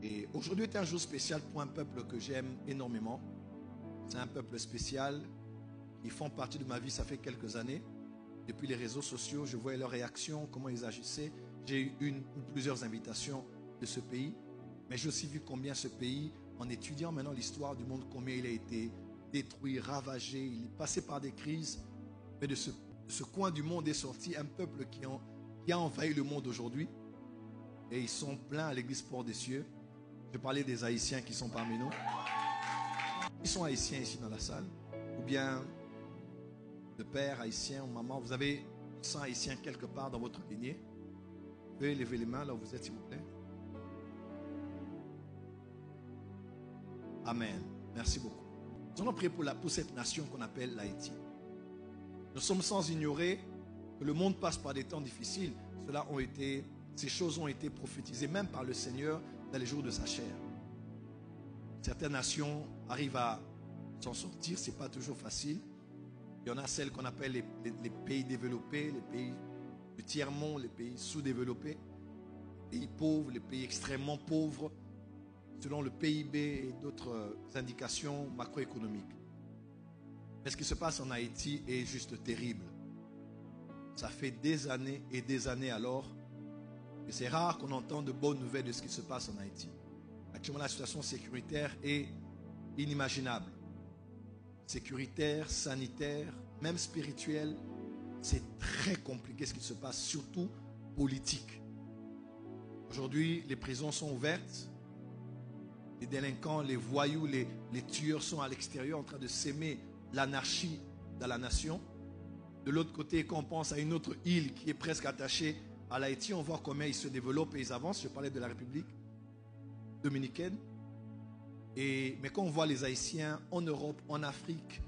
Et aujourd'hui est un jour spécial pour un peuple que j'aime énormément. C'est un peuple spécial. Ils font partie de ma vie, ça fait quelques années. Depuis les réseaux sociaux, je voyais leurs réactions, comment ils agissaient. J'ai eu une ou plusieurs invitations de ce pays. Mais j'ai aussi vu combien ce pays, en étudiant maintenant l'histoire du monde, combien il a été détruit, ravagé. Il est passé par des crises. Mais de ce coin du monde est sorti un peuple qui a envahi le monde aujourd'hui. Et ils sont pleins à l'église Port des Cieux. Je parlais des Haïtiens qui sont parmi nous. Ils sont Haïtiens ici dans la salle. Ou bien le père haïtien ou maman. Vous avez 100 Haïtiens quelque part dans votre lignée. Vous pouvez lever les mains là où vous êtes, s'il vous plaît. Amen. Merci beaucoup. Nous allons prier pour cette nation qu'on appelle l'Haïti. Nous sommes sans ignorer que le monde passe par des temps difficiles. Ces choses ont été prophétisées même par le Seigneur dans les jours de sa chair. Certaines nations arrivent à s'en sortir, ce n'est pas toujours facile. Il y en a celles qu'on appelle les pays développés, les pays du tiers-monde, les pays sous-développés, les pays pauvres, les pays extrêmement pauvres, selon le PIB et d'autres indications macroéconomiques. Mais ce qui se passe en Haïti est juste terrible. Ça fait des années et des années alors que c'est rare qu'on entende de bonnes nouvelles de ce qui se passe en Haïti. Actuellement, la situation sécuritaire est inimaginable. Sécuritaire, sanitaire, même spirituelle, c'est très compliqué ce qui se passe, surtout politique. Aujourd'hui, les prisons sont ouvertes. Les délinquants, les voyous, les tueurs sont à l'extérieur en train de s'aimer l'anarchie dans la nation. De l'autre côté, quand on pense à une autre île qui est presque attachée à l'Haïti, on voit comment ils se développent et ils avancent. Je parlais de la République dominicaine. Mais quand on voit les Haïtiens en Europe, en Afrique,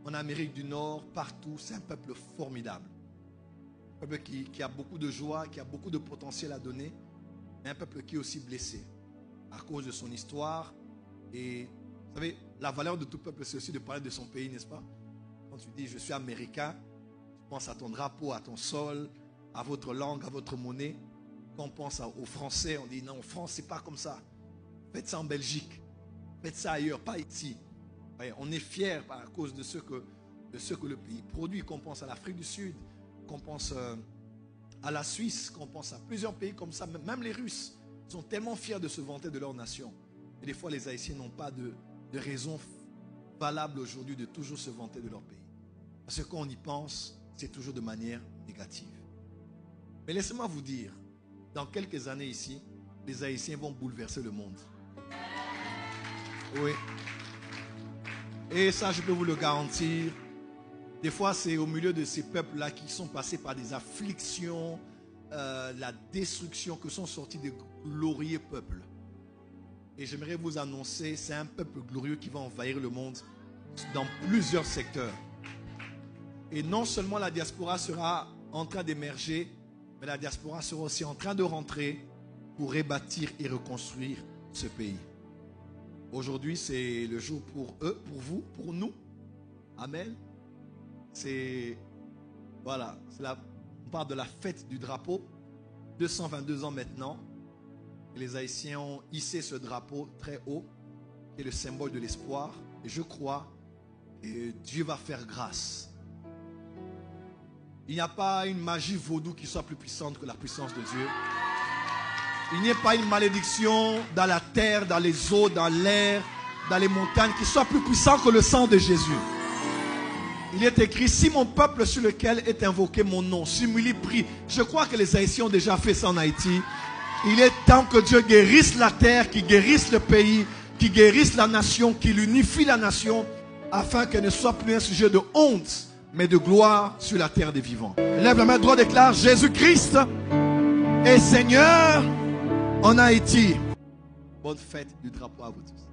en Amérique du Nord, partout, c'est un peuple formidable. Un peuple qui a beaucoup de joie, qui a beaucoup de potentiel à donner, mais un peuple qui est aussi blessé à cause de son histoire. Et vous savez, la valeur de tout peuple, c'est aussi de parler de son pays, n'est-ce pas? Quand tu dis je suis américain, tu penses à ton drapeau, à ton sol, à votre langue, à votre monnaie. Quand on pense aux Français, on dit non, en France, c'est pas comme ça. Faites ça en Belgique. Faites ça ailleurs, pas ici. Voyez, on est fiers à cause de ce que le pays produit. Qu'on pense à l'Afrique du Sud, qu'on pense à la Suisse, qu'on pense à plusieurs pays comme ça. Même les Russes sont tellement fiers de se vanter de leur nation. Et des fois, les Haïtiens n'ont pas de raison valable aujourd'hui de toujours se vanter de leur pays. Parce que quand on y pense, c'est toujours de manière négative. Mais laissez-moi vous dire, dans quelques années ici, les Haïtiens vont bouleverser le monde. Oui. Et ça, je peux vous le garantir. Des fois, c'est au milieu de ces peuples-là qui sont passés par des afflictions, la destruction, que sont sortis des glorieux peuples. Et j'aimerais vous annoncer, c'est un peuple glorieux qui va envahir le monde dans plusieurs secteurs. Et non seulement la diaspora sera en train d'émerger, mais la diaspora sera aussi en train de rentrer pour rebâtir et reconstruire ce pays. Aujourd'hui, c'est le jour pour eux, pour vous, pour nous. Amen. On parle de la fête du drapeau. 222 ans maintenant. Et les Haïtiens ont hissé ce drapeau très haut, qui est le symbole de l'espoir. Et je crois que Dieu va faire grâce. Il n'y a pas une magie vaudou qui soit plus puissante que la puissance de Dieu. Il n'y a pas une malédiction dans la terre, dans les eaux, dans l'air, dans les montagnes qui soit plus puissant que le sang de Jésus. Il est écrit, si mon peuple sur lequel est invoqué mon nom s'humilie, prie. Je crois que les Haïtiens ont déjà fait ça en Haïti. Il est temps que Dieu guérisse la terre, qu'il guérisse le pays, qu'il guérisse la nation, qu'il unifie la nation, afin qu'elle ne soit plus un sujet de honte, mais de gloire sur la terre des vivants. Lève la main droite, déclare, Jésus-Christ est Seigneur en Haïti. Bonne fête du drapeau à vous tous.